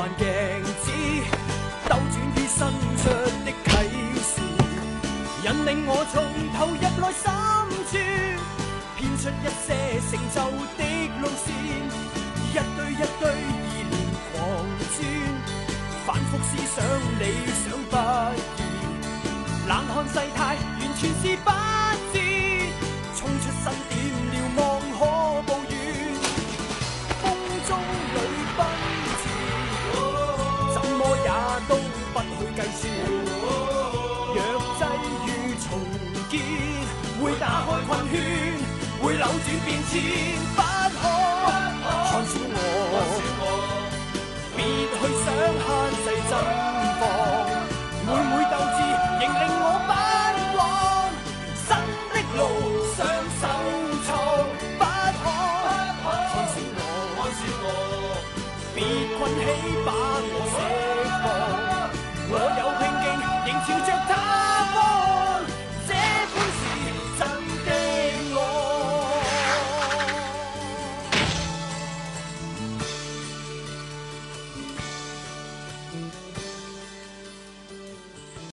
幻鏡子，兜轉於伸出的啟示，引領我從投入內深處，編出一些成就的路線，一堆一堆意念狂鑽，反覆思想理想不移，冷看世態完全是不知，衝出新點瞭望可步遠，風中裏奔馳，怎麼也都不去計算，若際遇重建，會打開困圈，會扭轉變遷，不可看小我，別去想限制珍放，每鬥志仍令我不忘，新的路上受創，不可看小我，別困起把我釋放，我有